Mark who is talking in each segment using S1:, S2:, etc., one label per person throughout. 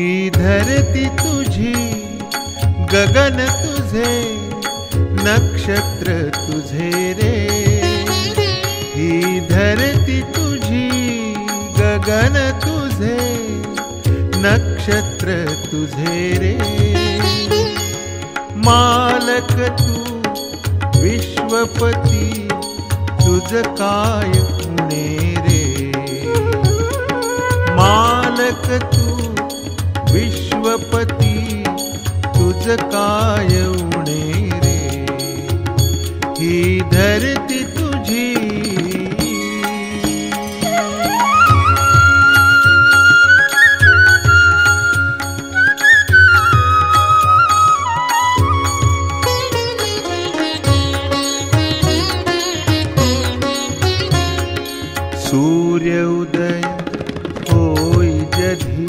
S1: ही धरती तुझी, गगन तुझे, नक्षत्र तुझे रे. ही धरती तुझी, गगन तुझे, नक्षत्र तुझे रे. मालक तू विश्वपती, तुझ काय उणे रे. मालक तू विश्वपती, तुझ काय उणे रे. ही धरती तुझी. सूर्य उदय होई जधी,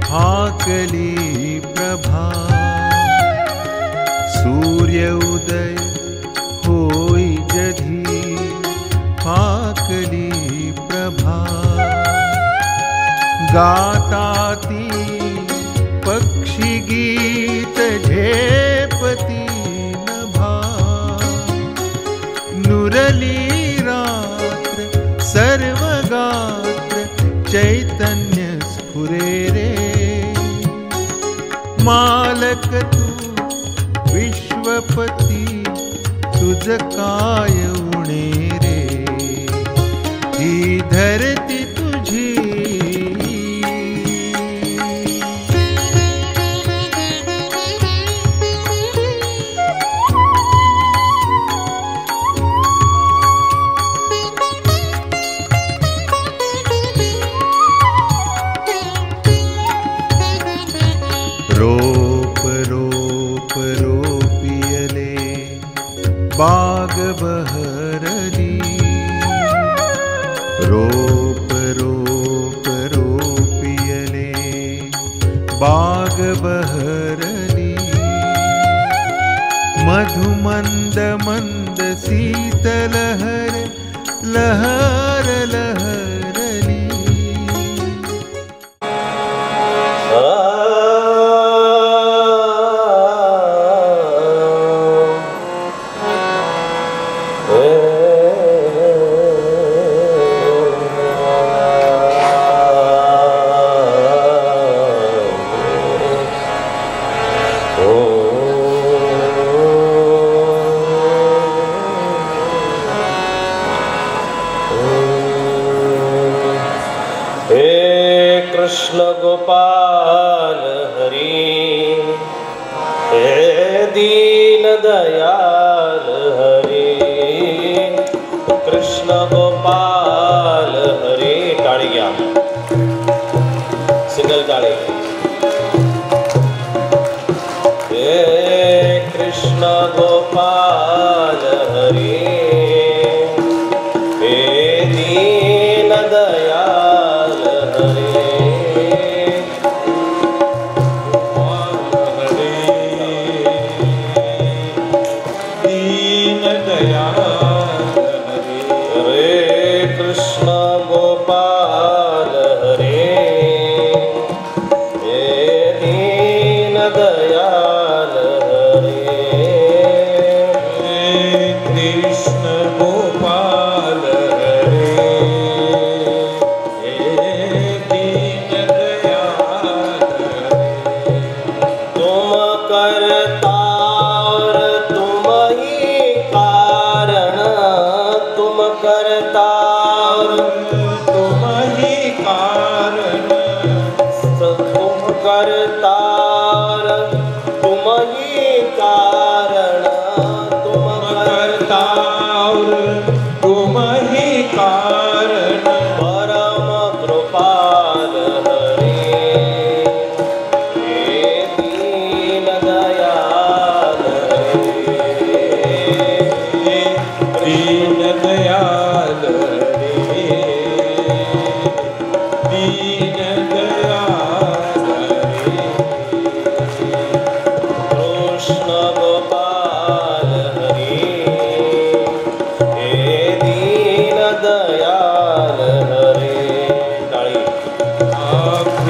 S1: हाकली प्रभा. सूर्य उदय होई जधी, हाकली प्रभा. गाताती पक्षी गीत, झेपती नभा. नुरली सर्वगात्र, चैतन्य स्फुरे रे. मालक तू विश्वपती, तुझ काय उणे रे. ही धरती तुझी. रोप रोप रोपियले, बाग बहरली. रोप रोप रोपियले, बाग बहरली. मधुमंद मंद शीतलहर, लहर लहरली.
S2: कृष्ण गोपाल हरि, हे दीन दयाल हरि. कृष्ण गोपाल हरि. टाळी घ्या, सिंगल टाळी. हे कृष्ण गोपाल हरि, हे दीन दयाल हरि.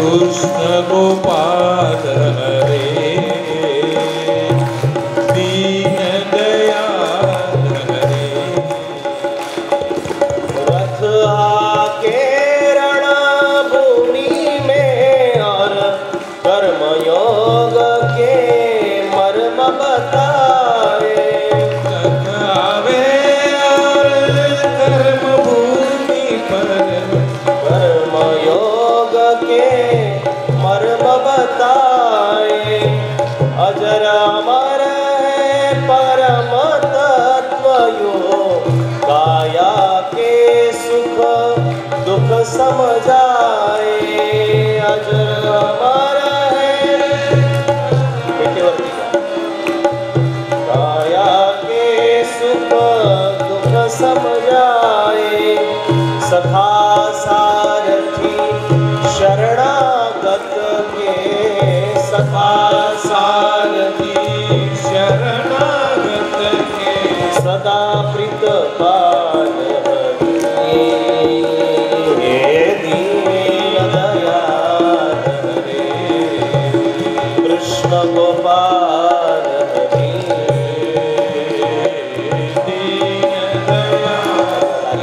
S1: कृष्ण गोपाल हरे दीन दयाल हरे।
S2: रथ आके रणभूमि में और कर्मयोग के मर्म बताए।
S1: रथ आवे और कर्मभूमि पर
S2: कर्मयोग के मर्म बताए। अजर अमर है परम तत्व योग, काया के सुख दुख समझाए। अजर अमर है काया के सुख दुख समझाए। सखा सारथी शरणागत के, सखा
S1: सारथी शरणागत के
S2: सदा प्रीत पाल हरि। हे दीन दयाल हरे कृष्ण गोपाल हरि।
S1: दीन दयाल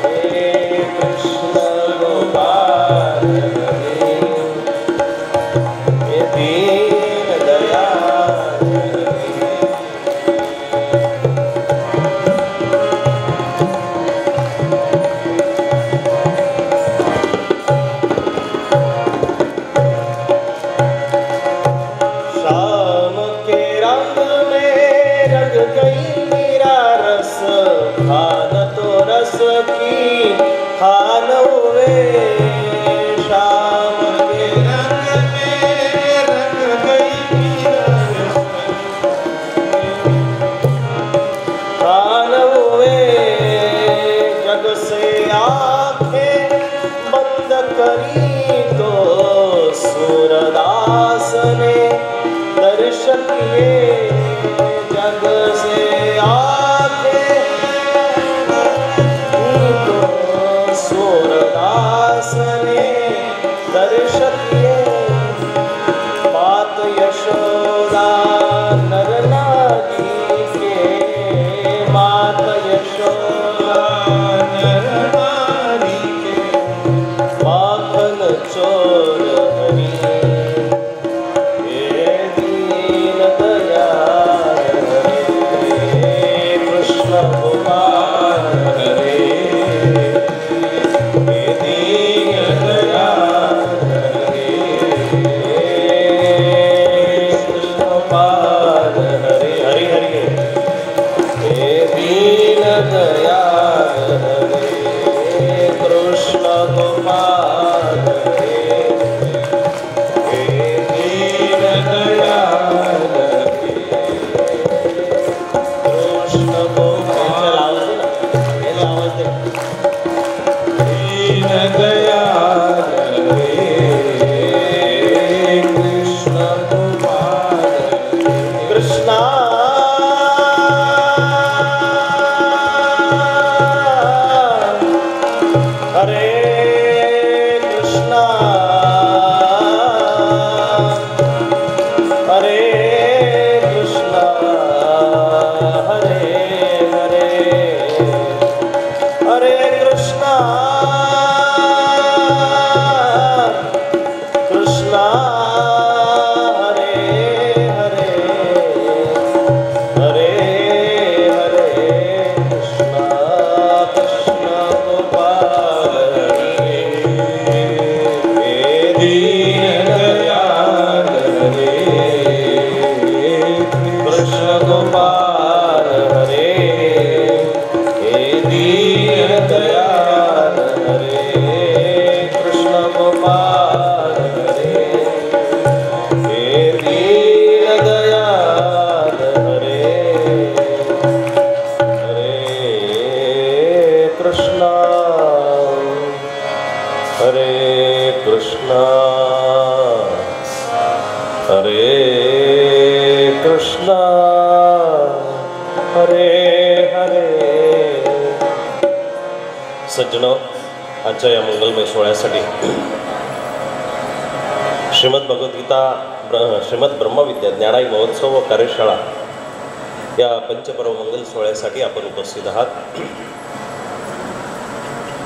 S2: हे कृष्ण गोपाल हरि। हे दीन दयाल हरि। शाम के रंग में रंग गई मीरा रस, खान तो रस की खान हुए। शाम के
S1: रंग में रंग गई मीरा
S2: खान हुए। जग से आंखें बंद करी तो सूरदास ने दर्श किए। जग से आंखें तो सूरदास ने दर्श किए। मात यशोदा नर नारी के, मात यशोदा
S1: नर नारी के
S2: माखन चोर हरि। हे दीन दयाल हरे कृष्ण गोपाल हरे। हे दीन दयाल हरे कृष्ण गोपाल हरे। हरि हरि हे दीन दयाल हरे कृष्ण गोपाल हरे। हे दीन दयाल हरे कृष्ण गोपाल। आवाज दे।
S1: दीन दयाल हरे कृष्ण गोपाल
S2: कृष्णा हरे कृष्णा हरे कृष्णा हरे हरे हरे कृष्णा कृष्णा हरे हरे हरे हरे कृष्णा कृष्ण गोपाल हरे। हे दीन दयाल हरे कृष्ण गोपाल हरे। हे दीन दयाल हरे कृष्ण गोपाल हरे। हे दीन दयाल हरे हरे कृष्णा हरे कृष्णा हरे कृष्णा हरे हरे। सज्जनों, आजच्या या मंगलमय सोहळ्यासाठी श्रीमद भगवद्गीता श्रीमद ब्रह्मविद्या ज्ञानाई महोत्सव व कार्यशाळा या पंचपर्व मंगल सोहळ्यासाठी आपण उपस्थित आहात.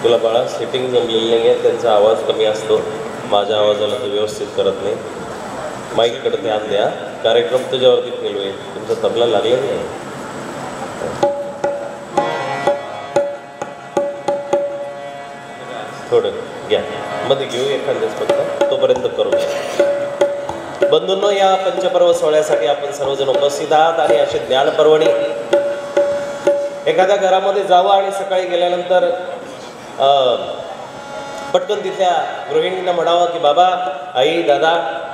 S2: तुला बाळा सेटिंग जमलेली नाही आहे, त्यांचा आवाज कमी असतो, माझ्या आवाजाला तो व्यवस्थित करत नाही. माईककडे ध्यान द्या, कार्यक्रम तुझ्यावरती फेल होईल. तुमचा तबला लागलेला नाही. थोडं घ्या, मध्ये घेऊ एखाद्याच फक्त, तोपर्यंत करू घ्या. बंधूंनो, या पंचपर्व सोहळ्यासाठी आपण सर्वजण उपस्थित आहात आणि अशी ज्ञानपर्वणी एखाद्या घरामध्ये जावं आणि सकाळी गेल्यानंतर पटकन तिथल्या गृहिणींना म्हणावं की बाबा, आई, दादा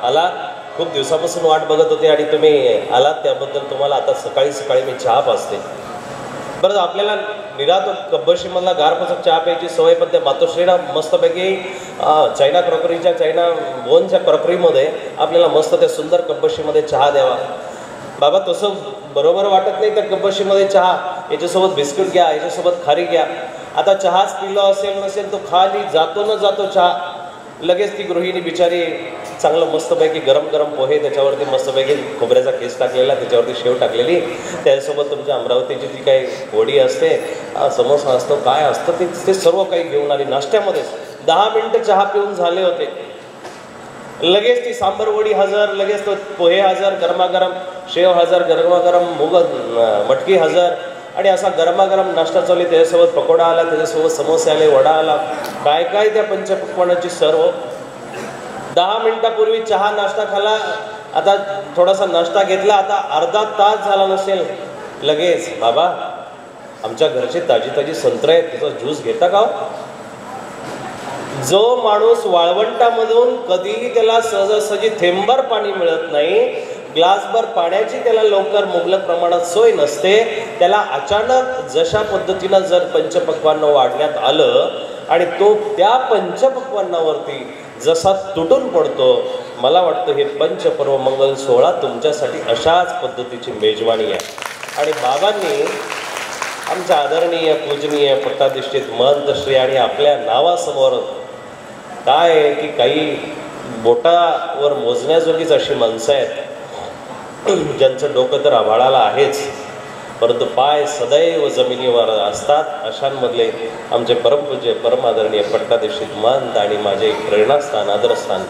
S2: आलात, खूप दिवसापासून वाट बघत होते आणि तुम्ही आलात, त्याबद्दल तुम्हाला आता सकाळी सकाळी मी चहा पाजते. बरं, आपल्याला निरातो कब्बशीमधला गारपचक चहा प्यायची सवय, पण त्या मातोश्रीना मस्तपैकी चायना क्रॉकरीच्या चायना बोनच्या क्रॉकरीमध्ये आपल्याला मस्त त्या सुंदर कब्बशीमध्ये चहा द्यावा. बाबा, तसं बरोबर वाटत नाही त्या कब्बशीमध्ये चहा, याच्यासोबत बिस्किट घ्या, याच्यासोबत खारी घ्या. आता चहाच पिलो असेल नसेल तो खाली जातो न जातो चहा. लगेच ती गृहिणी बिचारी चांगलं मस्तपैकी गरम गरम पोहे, त्याच्यावरती मस्तपैकी खोबऱ्याचा केस टाकलेला, त्याच्यावरती शेव टाकलेली, त्याच्यासोबत तुमच्या अमरावतीची जी काही वडी असते, समोसा असतो, काय असतं ते सर्व काही घेऊन आली. नाश्त्यामध्येच 10 मिनिटं चहा पिऊन झाले होते, लगेच ती सांबर वडी हजर, लगेच तो पोहे हजर, गरमागरम शेव हजर, गरमागरम मटकी हजर, आणि असा गरमागरम नाश्ता चालू. त्याच्यासोबत पकोडा आला, त्याच्यासोबत समोसे आले, वडा आला, काय काय त्या पंचपक्वानाची सर्व. 10 मिनिटापूर्वी चहा नाश्ता खाला, आता थोडासा नाश्ता घेतला, आता अर्धा तास झाला नसेल, लगेच बाबा, आमच्या घरची ताजी ताजी संत्र आहेत, त्याचा ज्यूस घेता का? जो माणूस वाळवंटामधून कधीही त्याला सहजासहजी थेंबर पाणी मिळत नाही, ग्लासभर पाण्याची त्याला लवकर मुबलक प्रमाणात सोय नसते, त्याला अचानक जशा पद्धतीनं जर पंचपक्वान्न वाढण्यात आलं आणि तो त्या पंचपक्वान्नावरती जसा तुटून पडतो, मला वाटतं हे पंचपर्व मंगल सोहळा तुमच्यासाठी अशाच पद्धतीची मेजवानी आहे. आणि बाबांनी आमच्या आदरणीय पूजनीय पट्टाधिष्ठित महंत श्री आणि आपल्या नावासमोर काय आहे की काही बोटावर मोजण्याजोगीच अशी माणसं आहेत, ज्यांचं डोकं तर आभाळाला आहेच, परंतु पाय सदैव जमिनीवर असतात. अशांमधले आमचे परमपूज्य परमादरणीय पट्टाधिष्ठित महंत आणि माझे प्रेरणास्थान आदरस्थान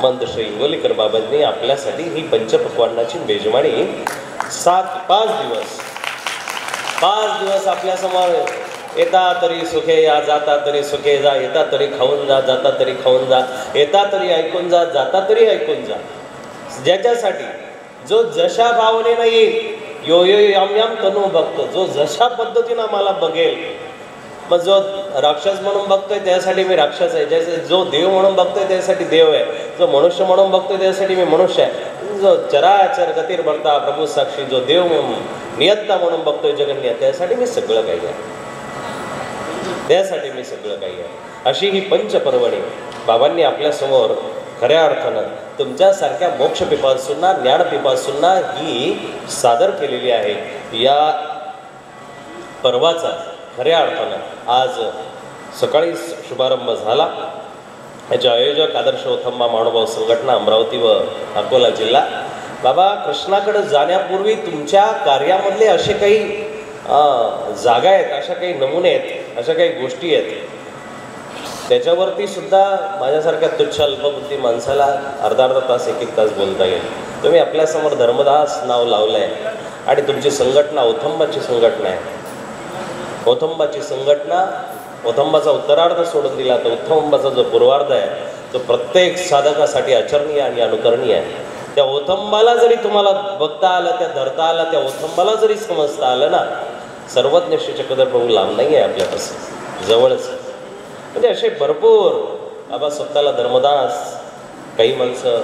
S2: महंत श्री इंगोलीकर बाबांनी आपल्यासाठी ही पंचपक्वान्नाची मेजवानी 5 दिवस आपल्यासमोर येता तरी सुखे या, जाता तरी सुखे जा, येता तरी खाऊन जा, जाता तरी खाऊन जा, येता तरी ऐकून जा, जाता तरी ऐकून जा. ज्याच्यासाठी जो जशा भावनेनं येईल, यो यो याम याम तनू बघतो, जो जशा पद्धतीनं मला बघेल, मग जो राक्षस म्हणून बघतोय त्यासाठी मी राक्षस आहे, जैसे जो देव म्हणून बघतोय त्यासाठी देव आहे, जो मनुष्य म्हणून बघतोय त्यासाठी मी मनुष्य आहे, जो चराचर गतीर भरता प्रभू साक्षी, जो देव नियत्ता म्हणून बघतोय जगन्य, त्यासाठी मी सगळं काही आहे, त्यासाठी मी सगळं काही आहे. अशी ही पंचपर्वणी बाबांनी आपल्यासमोर खऱ्या अर्थानं तुमच्यासारख्या मोक्षपिपासूंना, ज्ञानपिपासूंना ही सादर केलेली आहे. या पर्वाचा खऱ्या अर्थानं आज सकाळी शुभारंभ झाला. याचे आयोजक आदर्श ओथंबा महानुभाव संघटना अमरावती व अकोला जिल्हा. बाबा, कृष्णाकडे जाण्यापूर्वी तुमच्या कार्यामधले असे काही जागा आहेत, अशा काही नमुने आहेत, अशा काही गोष्टी आहेत, त्याच्यावरती सुद्धा माझ्यासारख्या तुच्छ अल्पबुद्धी माणसाला अर्धा तास 1-1 तास बोलता येईल. तुम्ही आपल्यासमोर धर्मदास नाव लावलं आहे आणि तुमची संघटना ओथंबाची संघटना आहे. ओथंबाची संघटना, ओथंबाचा उत्तरार्ध सोडून दिला तर ओथंबाचा जो पूर्वार्ध आहे तो प्रत्येक साधकासाठी आचरणीय आणि अनुकरणीय आहे. त्या ओथंबाला जरी तुम्हाला बघता आलं, त्या धरता आलं, त्या ओथंबाला जरी समजता आलं ना, सर्वज्ञ श्री चक्रधर प्रभू लांब नाही आहे आपल्यापासून, जवळच. म्हणजे असे भरपूर बाबा स्वतःला धर्मदास, काही माणसं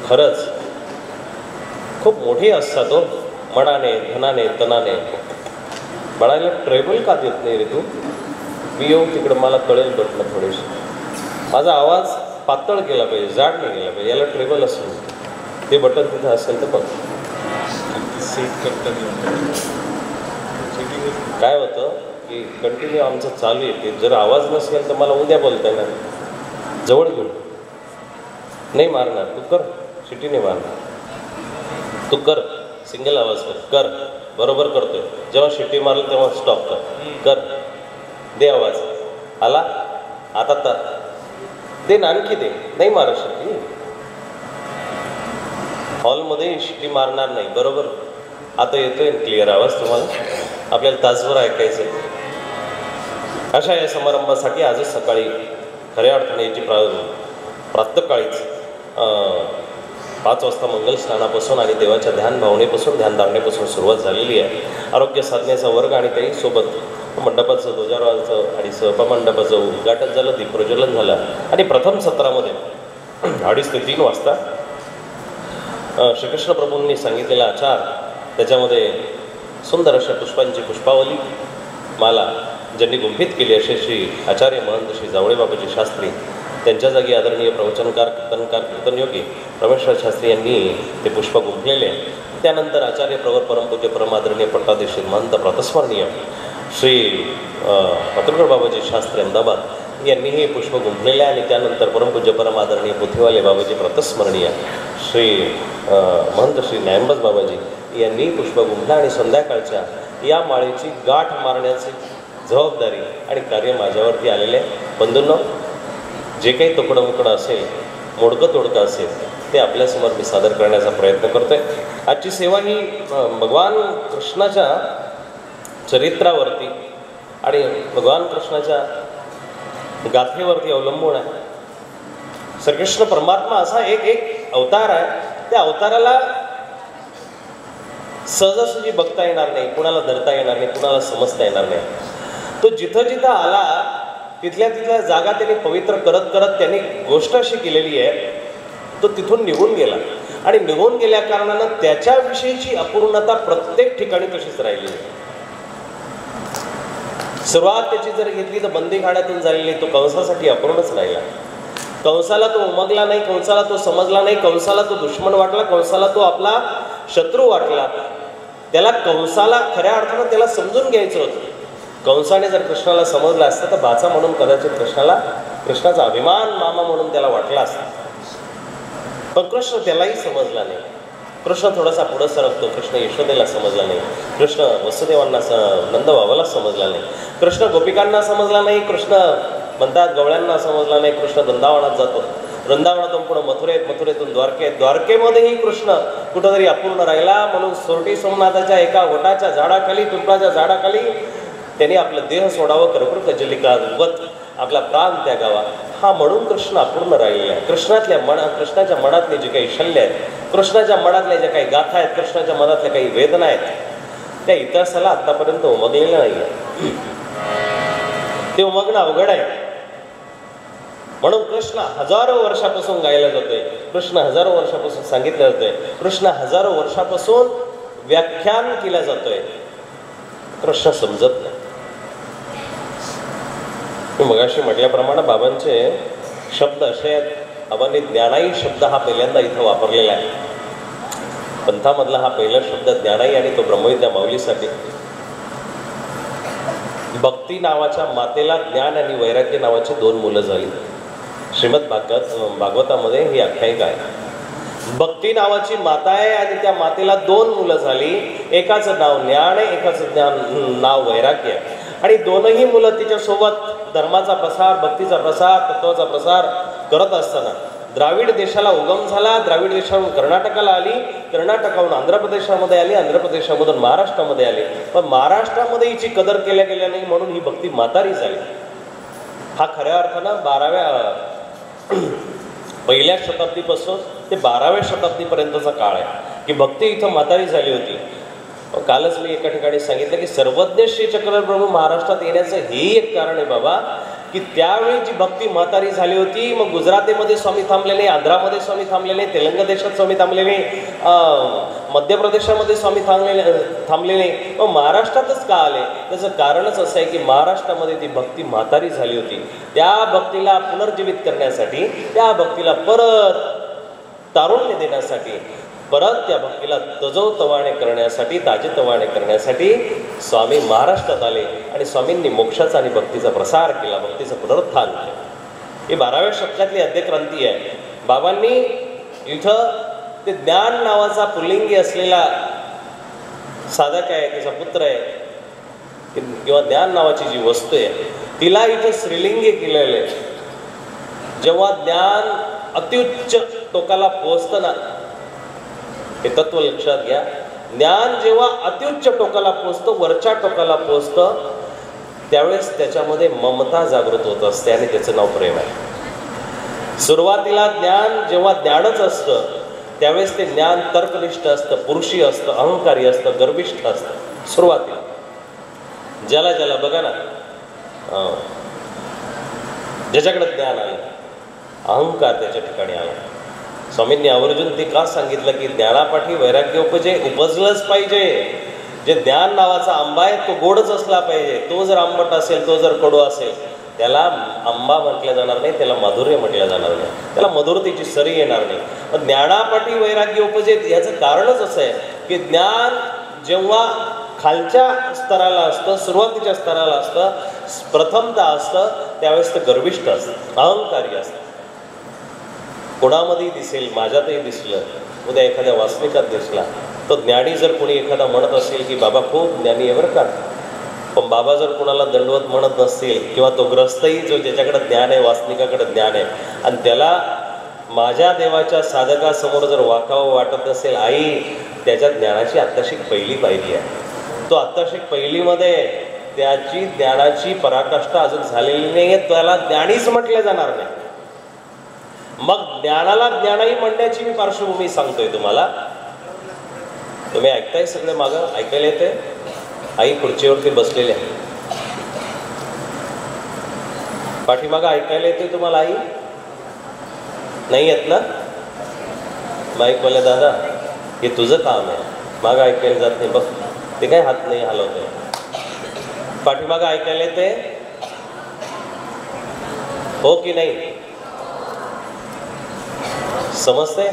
S2: खरंच खूप मोठी असतात हो, मनाने, धनाने, तनाने. म्हणायला ट्रेबल का देत नाही रे तू? मी येऊ तिकडं, मला कळेल बटणं थोडीशी. माझा आवाज पातळ केला पाहिजे, जाड नाही केला पाहिजे, याला ट्रेबल असेल, ते बटन तिथं असेल तर बघ. काय होतं की कंटिन्यू आमचं चालू आहे ते जर आवाज नसेल तर मला उद्या बोलता येणार जवळ घेऊन नाही मारणार तू कर शिटी नाही मारणार तू कर सिंगल आवाज कर बरोबर करतोय जेव्हा शिटी मारलं तेव्हा स्टॉप कर दे आवाज आला आता तर दे ना आणखी दे नाही मारा शिटी हॉलमध्ये शिटी मारणार नाही बरोबर आता येतोय क्लिअर आवाज तुम्हाला आपल्याला तासभर ऐकायचं अशा या समारंभासाठी आजच सकाळी खऱ्या अर्थाने याची प्रातःकाळीच 5 वाजता मंगल स्नानापासून आणि देवाच्या ध्यान भावनेपासून ध्यानधारणेपासून सुरुवात झालेली आहे आरोग्य साधनेचा वर्ग आणि त्याही सोबत मंडपाचं ध्वजारोहणाचं आणि सभामंडपाचं उद्घाटन झालं दीपप्रज्वलन झालं आणि प्रथम सत्रामध्ये 2:30 ते 3 वाजता श्रीकृष्ण प्रभूंनी सांगितलेला आचार त्याच्यामध्ये सुंदर अशा पुष्पांची पुष्पावली माला ज्यांनी गुंफित केली असे श्री आचार्य महंत श्री जावळे बाबाजी शास्त्री त्यांच्या जागी आदरणीय प्रवचनकार कीर्तनकार कीर्तनयोगी रमेश्वर शास्त्री यांनी ते पुष्प गुंफलेले त्यानंतर आचार्य प्रवर परमपूज्य परमादरणीय पट्टाधीश महंत प्रातस्मरणीय श्री पत्रकर बाबाजी शास्त्री अहमदाबाद यांनी हे पुष्प गुंफलेले आणि त्यानंतर परमपूज्य परमादरणीय पुथीवाले बाबाजी प्रातस्मरणीय श्री महंत श्री न्यायंबज बाबाजी यांनी पुष्प गुंफला आणि संध्याकाळच्या या माळेची गाठ मारण्याची जबाबदारी आणि कार्य माझ्यावरती आलेले बंधूंनो जे काही तुकडं मुकडं असेल मोडकं तोडकं असेल ते आपल्यासमोर मी सादर करण्याचा प्रयत्न करतोय आजची सेवा ही भगवान कृष्णाच्या चरित्रावरती आणि भगवान कृष्णाच्या गाथेवरती अवलंबून आहे श्रीकृष्ण परमात्मा असा एक अवतार आहे त्या अवताराला सहजासहजी बघता येणार नाही कुणाला धरता येणार नाही कुणाला समजता येणार नाही तो जिथं जिथं आला तिथल्या जागा त्यांनी पवित्र करत करत त्यांनी गोष्ट अशी केलेली आहे तो तिथून निघून गेला आणि निघून गेल्या कारणानं त्याच्याविषयीची अपूर्णता प्रत्येक ठिकाणी तशीच राहिली सुरुवात त्याची जर घेतली तर बंदीखान्यातून झालेली तो कंसासाठी अपूर्णच राहिला कंसाला तो उमगला नाही कंसाला तो समजला नाही कंसाला तो दुश्मन वाटला कंसाला तो आपला शत्रू वाटला त्याला कंसाला खऱ्या अर्थानं त्याला समजून घ्यायचं होतं कंसाने जर कृष्णाला समजलं असतं तर बाचा म्हणून कदाचित कृष्णाचा अभिमान मामा म्हणून त्याला वाटला असता पण कृष्ण त्यालाही समजला नाही कृष्ण थोडासा पुढं सरकतो कृष्ण यशोदेला समजला नाही कृष्ण वसुदेवांना नंदबाबाला समजला नाही कृष्ण गोपिकांना समजला नाही कृष्ण म्हणतात गवळ्यांना समजला नाही कृष्ण वृंदावनात जातो वृंदावनातून पुढे मथुरेतून द्वारकेमध्येही कृष्ण कुठंतरी अपूर्ण राहिला म्हणून सोरटी सोमनाथाच्या एका वटाच्या झाडाखाली पिंपळाच्या झाडाखाली त्यांनी आपलं देह सोडावं कर्पूर कजलिका उगत आपला प्राण त्यागावा हा म्हणून कृष्ण अपूर्ण राहिलेला आहे कृष्णाच्या मनातले जे काही शल्य आहेत कृष्णाच्या मनातल्या ज्या काही गाथा आहेत कृष्णाच्या मनातल्या काही वेदना आहेत त्या इतिहासाला आतापर्यंत उमगलेल्या नाही आहे ते उमगणं अवघड आहे म्हणून कृष्ण हजारो वर्षापासून गायला जातोय कृष्ण हजारो वर्षापासून सांगितलं जातोय कृष्ण हजारो वर्षापासून व्याख्यान केल्या जातोय कृष्ण समजत नाही मी मगाशी म्हटल्याप्रमाणे बाबांचे शब्द असे आहेत बाबांनी ज्ञानाई शब्द हा पहिल्यांदा इथं वापरलेला आहे पंथामधला हा पहिला शब्द ज्ञानाई आणि तो ब्रह्मविद्या माऊलीसाठी भक्ती नावाच्या मातेला ज्ञान आणि वैराग्य नावाची 2 मुलं झाली श्रीमद भागवतामध्ये ही आख्यायिका आहे भक्ती नावाची माता आहे आणि त्या मातेला 2 मुलं झाली एकाचं नाव ज्ञान आहे एकाचं नाव वैराग्य आहे आणि दोनही मुलं तिच्यासोबत धर्माचा प्रसार भक्तीचा प्रसार तत्वाचा प्रसार करत असताना द्राविड देशाला उगम झाला द्राविड देशावरून कर्नाटकाला आली कर्नाटकावरून आंध्र प्रदेशामध्ये आली आंध्र प्रदेशामधून महाराष्ट्रामध्ये आली पण महाराष्ट्रामध्ये हिची कदर केल्या गेल्या नाही म्हणून ही भक्ती म्हातारी झाली हा खऱ्या अर्थानं पहिल्या शताब्दीपासून ते 12व्या शताब्दीपर्यंतचा काळ आहे की भक्ती इथं म्हातारी झाली होती कालच मी एका ठिकाणी सांगितलं की सर्वज्ञ श्री चक्रधर प्रभू महाराष्ट्रात येण्याचं हेही एक कारण आहे बाबा की त्यावेळी जी भक्ती म्हातारी झाली होती मग गुजरातेमध्ये स्वामी थांबले नाही आंध्रामध्ये स्वामी थांबले नाही तेलंगणा देशात स्वामी थांबले नाही मध्य प्रदेशामध्ये स्वामी थांबले नाही मग महाराष्ट्रातच का आले त्याचं कारणच असं आहे की महाराष्ट्रामध्ये ती भक्ती म्हातारी झाली होती त्या भक्तीला पुनर्जीवित करण्यासाठी त्या भक्तीला परत तारुण्य देण्यासाठी परत त्या भक्तीला तजोतवाने करण्यासाठी, ताजेतवाने करण्यासाठी स्वामी महाराष्ट्रात आले आणि स्वामींनी मोक्षाचा आणि भक्तीचा प्रसार केला, भक्तीचं पुनरुत्थान केलं. ही 12व्या शतकातली आद्यक्रांती आहे. बाबांनी इथं ते ज्ञान नावाचा पुल्लिंगी असलेला साधक आहे, त्याचा पुत्र आहे किंवा ज्ञान नावाची जी वस्तू आहे तिला इथं स्त्रीलिंगी केलेलं आहे. जेव्हा ज्ञान अत्युच्च टोकाला पोहोचतं ना, हे तत्व लक्षात घ्या. ज्ञान जेव्हा अत्युच्च टोकाला पोहोचतं, वरच्या टोकाला पोहोचतं, त्यावेळेस त्याच्यामध्ये ममता जागृत होत असते आणि त्याचं नाव प्रेम आहे. सुरुवातीला ज्ञान जेव्हा ज्ञानच असतं त्यावेळेस ते ज्ञान तर्कनिष्ठ असतं, पुरुषी असतं, अहंकारी असतं, गर्विष्ठ असतं. सुरुवातीला ज्याला ज्याला बघा ना, ज्याच्याकडे ज्ञान आलं, अहंकार त्याच्या ठिकाणी आला. स्वामींनी आवर्जून ते का सांगितलं की ज्ञानापाठी वैराग्य उपजलंच पाहिजे. जे ज्ञान नावाचा आंबा आहे तो गोडच असला पाहिजे. तो जर आंबट असेल, तो जर कडू असेल, त्याला आंबा म्हटलं जाणार नाही, त्याला माधुर्य म्हटलं जाणार नाही, त्याला मधुरतेची सरी येणार नाही. पण ज्ञानापाठी वैराग्य उपजेत याचं कारणच असं आहे की ज्ञान जेव्हा खालच्या स्तराला असतं, सुरुवातीच्या स्तराला असतं, प्रथमता असतं, त्यावेळेस ते गर्विष्ठ असतं, अहंकारी असतं. कोणामध्येही दिसेल, माझ्यातही दिसलं, उद्या एखाद्या वासनिकात दिसला, तो ज्ञानी जर कोणी एखादा म्हणत असेल की बाबा खूप ज्ञानी आहे बरं का, पण बाबा जर कोणाला दंडवत म्हणत नसतील किंवा तो ग्रस्तही जो ज्याच्याकडे ज्ञान आहे, वासनिकाकडे ज्ञान आहे, आणि त्याला माझ्या देवाच्या साधकासमोर जर वाकावं वाटत असेल, आई त्याच्या ज्ञानाची आत्ताशी पहिली पायरी आहे. तो आत्ताशी पहिलीमध्ये त्याची ज्ञानाची पराकाष्ठा अजून झालेली नाही आहे, त्याला ज्ञानीच म्हटलं जाणार नाही. मग ज्ञानाला ज्ञानही म्हणण्याची मी पार्श्वभूमी सांगतोय तुम्हाला. तुम्ही ऐकताय सगळे, मागं ऐकायला येते. आई खुर्चीवरती बसलेली आहे, पाठीमागं ऐकायला येते तुम्हाला? आई नाही येत ना? माईकवाल्या दादा, हे तुझं काम आहे, मागं ऐकायला जात नाही बघ, ते काय हात नाही हलवतोय. पाठीमागं ऐकायला येते हो की नाही? समजते?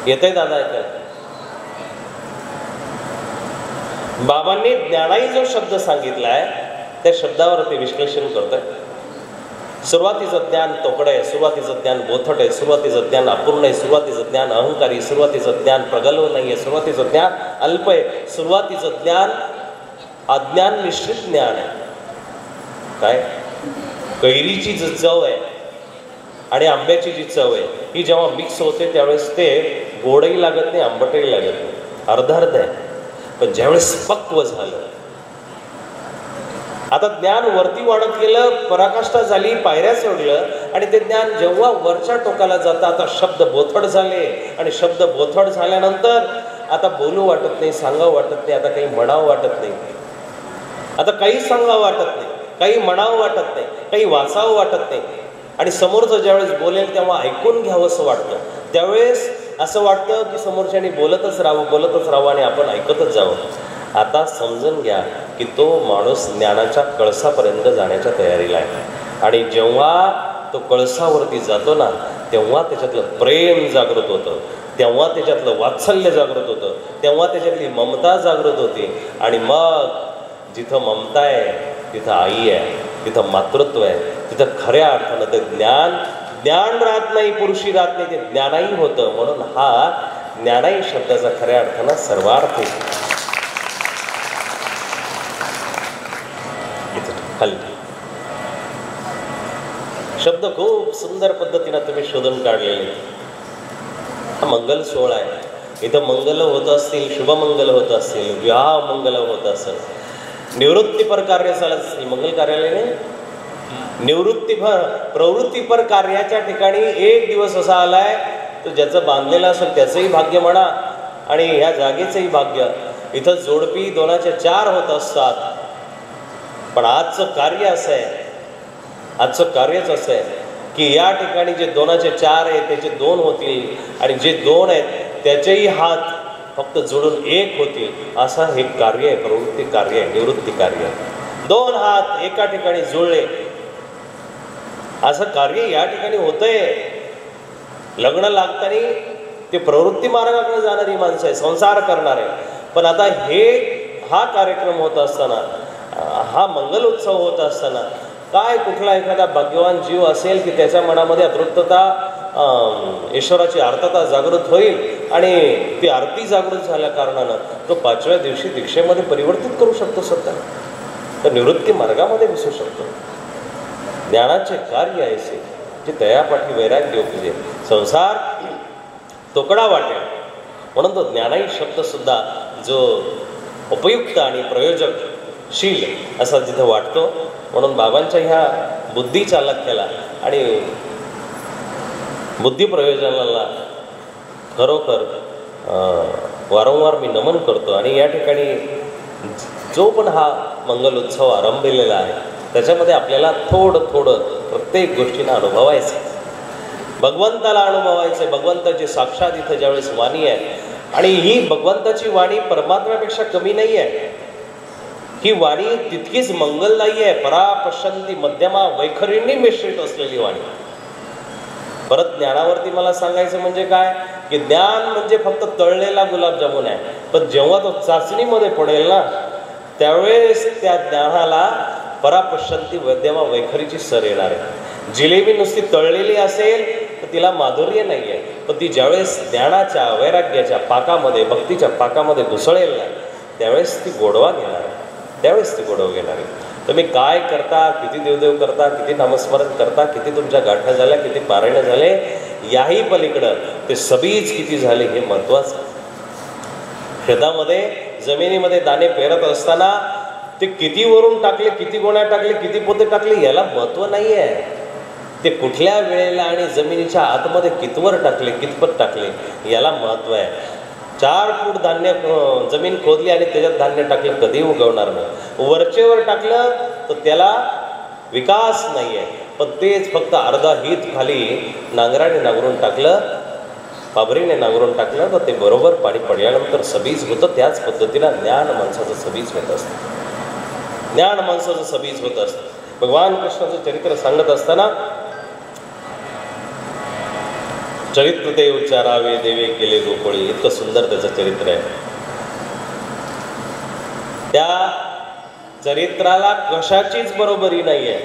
S2: येते दादा ऐकायला? बाबांनी ज्ञानाई जो शब्द सांगितलाय त्या शब्दावरती विश्लेषण करतोय. सुरुवातीचं ज्ञान तोकडं आहे, सुरुवातीचं ज्ञान बोथट आहे, सुरुवातीचं ज्ञान अपूर्ण आहे, सुरुवातीचं ज्ञान अहंकारी, सुरुवातीचं ज्ञान प्रगल्भ नाही आहे, सुरुवातीचं ज्ञान अल्प आहे, सुरुवातीचं ज्ञान अज्ञान मिश्रित ज्ञान आहे. काय? कैरीची जी चव आहे आणि आंब्याची जी चव आहे ही जेव्हा मिक्स होते त्यावेळेस ते गोडही लागत नाही, आंबटही लागत नाही, अर्धार्ध आहे. पण ज्यावेळेस पक्व झालं, आता ज्ञान वरती वाढत गेलं, पराकाष्ठा झाली, पायऱ्या सोडलं, आणि ते ज्ञान जेव्हा वरच्या टोकाला जातं, आता शब्द बोथट झाले, आणि शब्द बोथट झाल्यानंतर आता बोलू वाटत नाही, सांगावं वाटत नाही, आता काही म्हणावं वाटत नाही, आता काही सांगावं वाटत नाही, काही म्हणावं वाटत नाही, काही वाचावं वाटत नाही. आणि समोरचं ज्यावेळेस बोलेल तेव्हा ऐकून घ्यावं असं वाटतं. त्यावेळेस असं वाटतं की समोरच्याने बोलतच राहावं आणि आपण ऐकतच जावं. आता समजून घ्या की तो माणूस ज्ञानाच्या कळसापर्यंत जाण्याच्या तयारीला आहे. आणि जेव्हा तो कळसावरती जातो ना, तेव्हा त्याच्यातलं प्रेम जागृत होतं, तेव्हा त्याच्यातलं वात्सल्य जागृत होतं, तेव्हा त्याच्यातली ममता जागृत होती. आणि मग जिथं ममता आहे तिथं आई आहे, तिथं मातृत्व आहे, तिथं खऱ्या अर्थानं ते ज्ञान राहत नाही, पुरुषी राहत नाही, ते ज्ञानाई होतं. म्हणून हा ज्ञानाई शब्दाचा खऱ्या अर्थानं सर्वार्थ खाली शब्द खूप सुंदर पद्धतीनं तुम्ही शोधून काढलेले. हा मंगल सोहळा आहे, इथं मंगल होत असतील, शुभमंगल होत असतील, विवाह मंगल होत असेल, निवृत्तीपर कार्य चालत असतील, मंगल कार्यालयाने प्रवृत्तीपर कार्याच्या ठिकाणी एक दिवस असा आलाय तो ज्याचं बांधलेलं असेल त्याचंही भाग्य म्हणा आणि ह्या जागेचंही भाग्य. इथं जोडपी 2च्या 4 होत असतात, पण आजचं कार्य असं आहे, आजचं कार्यच असं आहे की या ठिकाणी जे 2चे 4 आहेत त्याचे 2 होतील, आणि जे 2 आहेत त्याचेही हात फक्त जोडून 1 होतील. असं हे कार्य आहे, प्रवृत्ती कार्य आहे, निवृत्ती कार्य. 2 हात एका ठिकाणी जुळले, असं कार्य या ठिकाणी होतंय. लग्न लागताना ते प्रवृत्ती मार्गाकडे जाणारी माणसं आहे, संसार करणारे. पण आता हा कार्यक्रम होत असताना, हा मंगल उत्सव होत असताना काय कुठला एखादा भाग्यवान जीव असेल की त्याच्या मनामध्ये अतृप्तता, ईश्वराची आर्तता जागृत होईल आणि ती आरती जागृत झाल्या कारणानं तो 5व्या दिवशी दीक्षेमध्ये परिवर्तित करू शकतो स्वतः, तर निवृत्ती मार्गामध्ये घुसू शकतो. ज्ञानाचे कार्य ऐसे जे तयापाठी वैराग्य उपजे, संसार तोकडा वाटेल. म्हणून तो ज्ञानाई शब्द सुद्धा जो उपयुक्त आणि प्रयोजकशील असा जिथं वाटतो. म्हणून बाबांच्या ह्या बुद्धी चालख्याला आणि बुद्धी प्रयोजनाला खरोखर वारंवार मी नमन करतो. आणि या ठिकाणी जो पण हा मंगल उत्सव आरंभलेला आहे त्याच्यामध्ये आपल्याला थोडं थोडं प्रत्येक गोष्टींना अनुभवायचं, भगवंताला अनुभवायचं. भगवंताची साक्षात इथं ज्यावेळेस वाणी आहे आणि ही भगवंताची वाणी परमात्म्यापेक्षा कमी नाही आहे. ही वाणी तितकीच मंगलदायी आहे, परापश्यंती मध्यमा वैखरींनी मिश्रित असलेली वाणी. परत ज्ञानावरती मला सांगायचं म्हणजे काय की ज्ञान म्हणजे फक्त तळलेला गुलाबजामुन आहे, पण जेव्हा तो चाचणीमध्ये पडेल ना त्यावेळेस त्या ज्ञानाला परापश्यंती मध्यमा वैखरीची सर येणार आहे. जिलेबी नुसती तळलेली असेल तर तिला माधुर्य नाही आहे, पण ती ज्यावेळेस ज्ञानाच्या वैराग्याच्या पाकामध्ये, भक्तीच्या पाकामध्ये घुसळेल ना त्यावेळेस ती गोडवा घेणार आहे, त्यावेळेस ती गोडवा घेणार आहे. तुम्ही काय करता, किती देवदेव करता, किती नामस्मरण करता, किती तुमच्या गाठा झाल्या, किती पारायण झाले, याही पलीकडं ते सबीज किती झाले हे महत्वाचं. शेतामध्ये जमिनीमध्ये दाणे पेरत असताना ते किती वरून टाकले, किती गोण्या टाकले, किती पोते टाकले याला महत्व नाही आहे. ते कुठल्या वेळेला आणि जमिनीच्या आतमध्ये कितवर टाकले, कितपत टाकले याला महत्व आहे. 4 फूट धान्य जमीन खोदली आणि त्याच्यात धान्य टाकलं कधी उगवणार नाही. वरचेवर टाकलं तर त्याला विकास नाही आहे, पण तेच फक्त अर्धा हित खाली नांगराने नांगरून टाकलं, पाबरीने नांगरून टाकलं तर ते बरोबर पाणी पडल्यानंतर सबीज होतं. त्याच पद्धतीनं ज्ञान माणसाचं सबीज होत असतं, ज्ञान माणसाचं सबीज होत असतं. भगवान कृष्णाचं चरित्र सांगत असताना चरित्र ते उच्चारावे देवे केले गोकुळी, इतकं सुंदर त्याचं चरित्र आहे. त्या चरित्राला कशाचीच बरोबरी नाही आहे,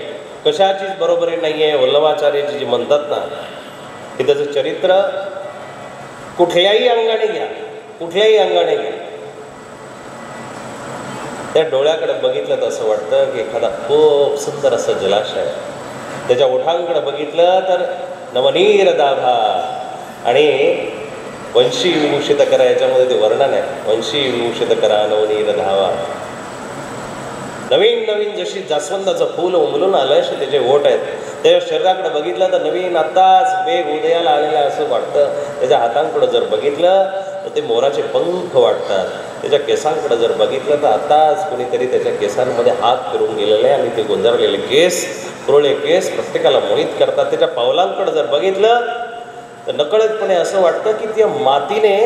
S2: कशाचीच बरोबरी नाही आहे. वल्लभाचार्यजी जे म्हणतात ना की त्याचं चरित्र कुठल्याही अंगाने घ्या, कुठल्याही अंगाने घ्या, त्या डोळ्याकडे बघितलं तर असं वाटतं की एखादा खूप सुंदर असं जलाशय, त्याच्या ओठांकडे बघितलं तर नवनीर दाभा आणि वंशी विभूषित करा, याच्यामध्ये ते वर्णन आहे. वंशी विभूषित करा नवनीर धावा, नवीन नवीन जशी जास्वंदाचं फूल उमलून आलं असे त्याचे ओठ आहेत. त्याच्या शरीराकडे बघितलं तर नवीन आत्ताच मेघ उदयाला आलेला असं वाटतं. त्याच्या हातांकडे जर बघितलं तर ते मोराचे पंख वाटतात. त्याच्या केसांकडे जर बघितलं तर आत्ताच कुणीतरी त्याच्या केसांमध्ये हात फिरून गेलेले आणि ते गोंजारलेले केस, कुरळे केस प्रत्येकाला मोहित करतात. त्याच्या पावलांकडे जर बघितलं तर नकळतपणे असं वाटतं की त्या मातीने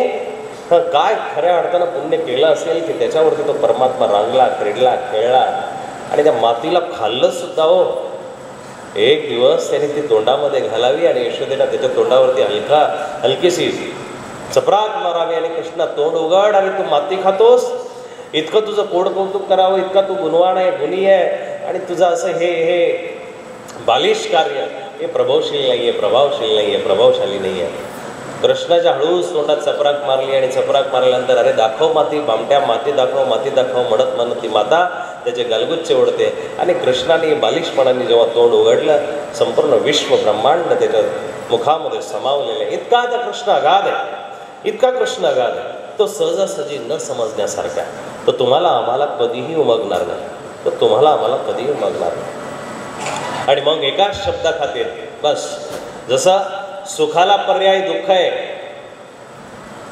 S2: काय खऱ्या अर्थानं पुण्य केलं असेल की त्याच्यावरती तो परमात्मा रांगला, क्रीडला, खेळला आणि त्या मातीला खाल्लं सुद्धा. हो, एक दिवस त्याने ती तोंडामध्ये घालावी आणि यशोदेला त्याच्या तोंडावरती हलकीशी चपराक मारावी आणि कृष्णा तोंड उघड आणि तू माती खातोस, इतकं तुझं कोड कौतुक करावं, इतका तू गुणवान आहे, गुणी आहे आणि तुझं असं हे बालिश कार्य हे प्रभावशील नाही आहे, प्रभावशील नाही आहे, प्रभावशाली नाही आहे. कृष्णाच्या हळूच तोंडात चपराक मारली आणि चपराक मारल्यानंतर अरे दाखव माती, बामट्या माती दाखव, माती दाखव म्हणत ती माता त्याचे गालगुच्चे ओढते आणि कृष्णाने बालिशपणाने जेव्हा तोंड उघडलं संपूर्ण विश्व ब्रह्मांड त्याच्या मुखामध्ये समावलेले. इतका त्या कृष्ण अगाध आहे, इतका कृष्ण अगाध आहे, तो सहजासहजी न समजण्यासारखा. तो तुम्हाला आम्हाला कधीही उमगणार नाही, तो तुम्हाला आम्हाला कधीही उमगणार नाही. आणि मग एकाच शब्दाखातीर बस, जसं सुखाला पर्याय दुःख आहे,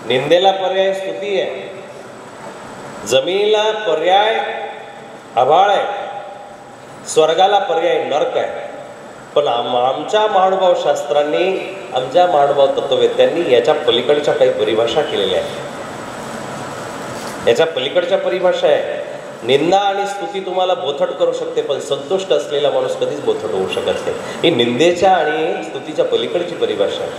S2: निंदेला पर्याय स्तुती आहे, जमिनीला पर्याय आभाळ आहे, स्वर्गाला पर्याय नरक आहे. पण आमच्या महानुभाव शास्त्रांनी, आमच्या महानुभाव तत्ववेत्यांनी याच्या पलीकडच्या काही परिभाषा केलेल्या आहेत. याच्या पलीकडच्या परिभाषा आहे. निंदा आणि स्तुती तुम्हाला बोथट करू शकते, पण संतुष्ट असलेला माणूस कधीच बोथट होऊ शकत नाही. ही निंदेच्या आणि स्तुतीच्या पलीकडची परिभाषा आहे.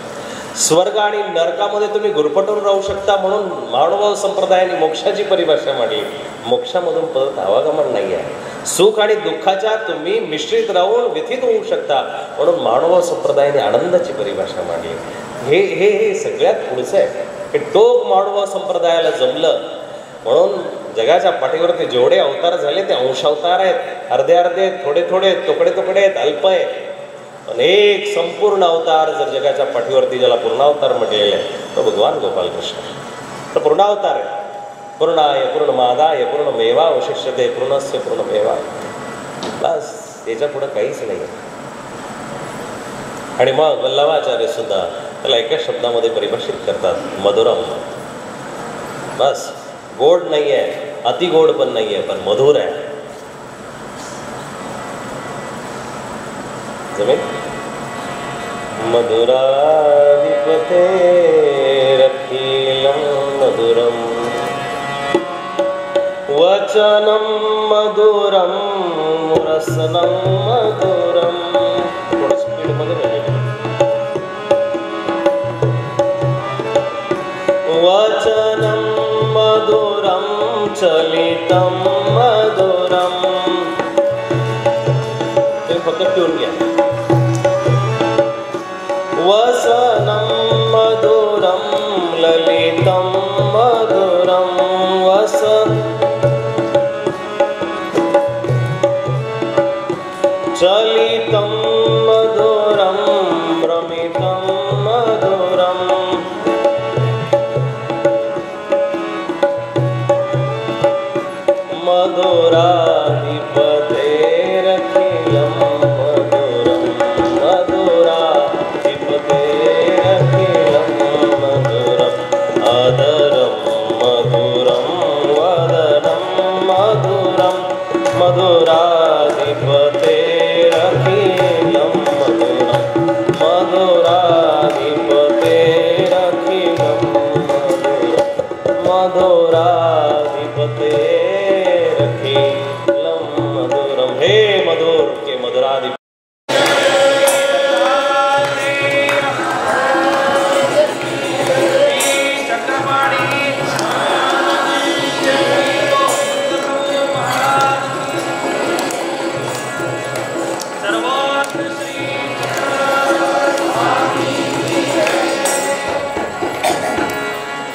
S2: स्वर्ग आणि नरकामध्ये तुम्ही गुरफटून राहू शकता म्हणून मानव संप्रदायाने मोक्षाची परिभाषा मांडली. मोक्षामधून परत आवागमन नाही आहे. सुख आणि दुःखाच्या तुम्ही मिश्रित राहून व्यथित होऊ शकता म्हणून मानव संप्रदायाने आनंदाची परिभाषा मांडली. हे हे हे सगळ्यात पुढचं आहे. हे टोक मानव संप्रदायाला जमलं म्हणून जगाच्या पाठीवरती जेवढे अवतार झाले ते अंशावतार आहेत. अर्धे अर्धे, थोडे थोडे, तुकडे तुकडे आहेत, अल्प आहे. पण एक संपूर्ण अवतार जर जगाच्या पाठीवरती ज्याला पूर्णावतार म्हटलेले आहे तो भगवान गोपालकृष्ण. तर पूर्णावतार आहे. पूर्णाय पूर्णमादाय पूर्णमेवा अवशिष्यते पूर्णस्य पूर्णमेवा. बस याच्या पुढं काहीच नाही. आणि मग वल्लभाचार्य सुद्धा त्याला एका शब्दामध्ये परिभाषित करतात, मधुरम. बस गोड नाही आहे, अति गोड पण नाही आहे, पण मधुर आहे. जमीन मधुराधिपते रखीलम मधुरम वचनम मधुरम रसनम मधुरम. थोडं स्पीड मध्ये बोलायचं. वचनम मधुरम चलितम मधुरम. तुम्ही फक्त ट्यून घ्या.